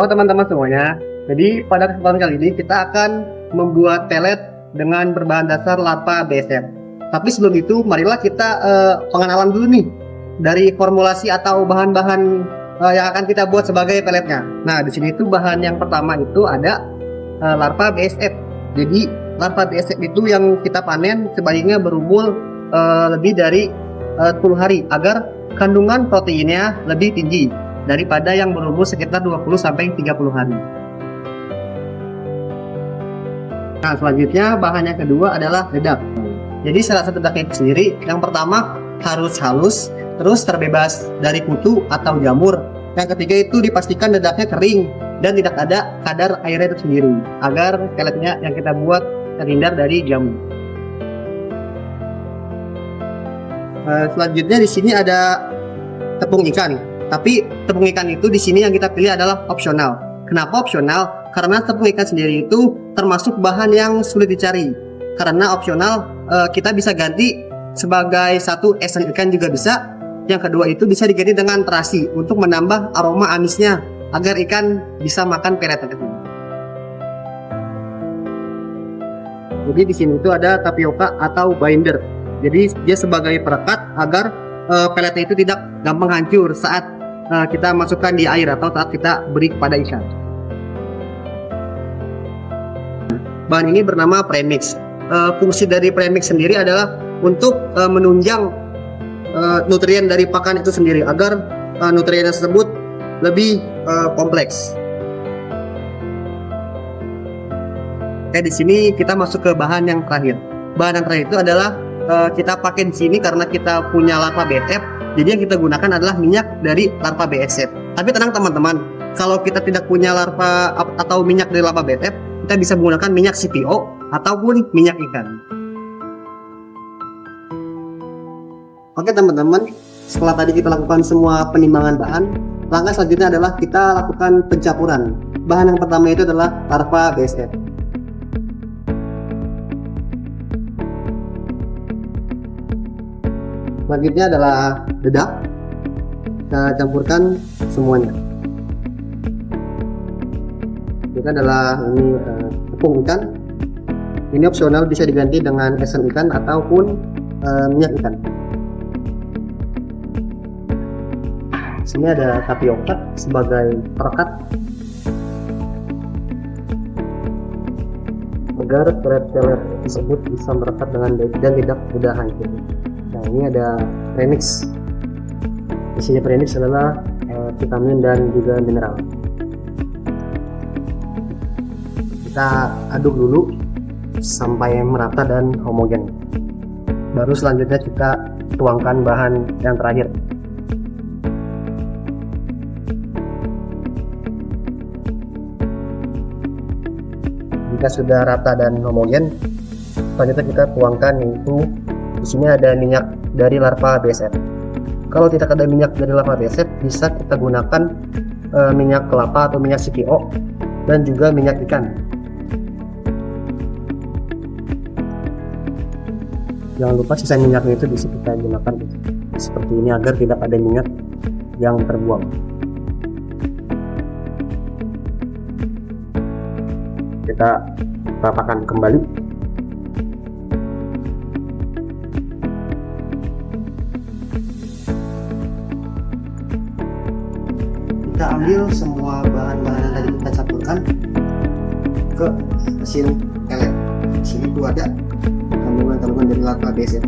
Halo teman-teman semuanya. Jadi pada kesempatan kali ini kita akan membuat pelet dengan berbahan dasar larva BSF. Tapi sebelum itu marilah kita pengenalan dulu nih dari formulasi atau bahan-bahan yang akan kita buat sebagai peletnya. Nah, di sini itu bahan yang pertama itu ada larva BSF. Jadi larva BSF itu yang kita panen sebaiknya berumur lebih dari 10 hari agar kandungan proteinnya lebih tinggi daripada yang berumur sekitar 20-30 hari. Nah, selanjutnya bahan yang kedua adalah dedak. Jadi salah satu dedaknya itu sendiri, yang pertama harus halus, terus terbebas dari kutu atau jamur. Yang ketiga itu dipastikan dedaknya kering dan tidak ada kadar airnya itu sendiri, agar peletnya yang kita buat terhindar dari jamur. Selanjutnya di sini ada tepung ikan. Tapi tepung ikan itu di sini yang kita pilih adalah opsional. Kenapa opsional? Karena tepung ikan sendiri itu termasuk bahan yang sulit dicari. Karena opsional, kita bisa ganti sebagai satu esen ikan juga bisa. Yang kedua itu bisa diganti dengan terasi untuk menambah aroma amisnya agar ikan bisa makan pelet tersebut. Jadi di sini itu ada tapioka atau binder. Jadi dia sebagai perekat agar peletnya itu tidak gampang hancur saat kita masukkan di air atau saat kita beri kepada ikan. Bahan ini bernama premix. Fungsi dari premix sendiri adalah untuk menunjang nutrien dari pakan itu sendiri agar nutrien tersebut lebih kompleks. Di sini kita masuk ke bahan yang terakhir. Bahan yang terakhir itu adalah kita pakai di sini karena kita punya larva BSF. Jadi yang kita gunakan adalah minyak dari larva BSF. Tapi tenang teman-teman, kalau kita tidak punya larva atau minyak dari larva BSF, kita bisa menggunakan minyak CPO ataupun minyak ikan. Oke teman-teman, setelah tadi kita lakukan semua penimbangan bahan, langkah selanjutnya adalah kita lakukan pencampuran. Bahan yang pertama itu adalah larva BSF. Selanjutnya adalah dedak. Kita campurkan semuanya. Ini adalah tepung ikan. Ini opsional, bisa diganti dengan esen ikan ataupun minyak ikan. Di sini ada tapioka sebagai perekat agar pelet-pelet tersebut bisa merekat dengan baik dan tidak mudah hancur. Nah, ini ada premix. Isinya premix adalah vitamin dan juga mineral. Kita aduk dulu sampai merata dan homogen. Baru selanjutnya kita tuangkan bahan yang terakhir. Jika sudah rata dan homogen, selanjutnya kita tuangkan yaitu di sini ada minyak dari larva BSF. Kalau tidak ada minyak dari larva BSF, bisa kita gunakan minyak kelapa atau minyak CPO dan juga minyak ikan. Jangan lupa sisa minyaknya itu bisa kita gunakan seperti ini agar tidak ada minyak yang terbuang. Kita ratakan kembali. Kita ambil semua bahan-bahan yang tadi kita campurkan ke mesin pelet. Di sini tuh ada kandungan dari larva BSF.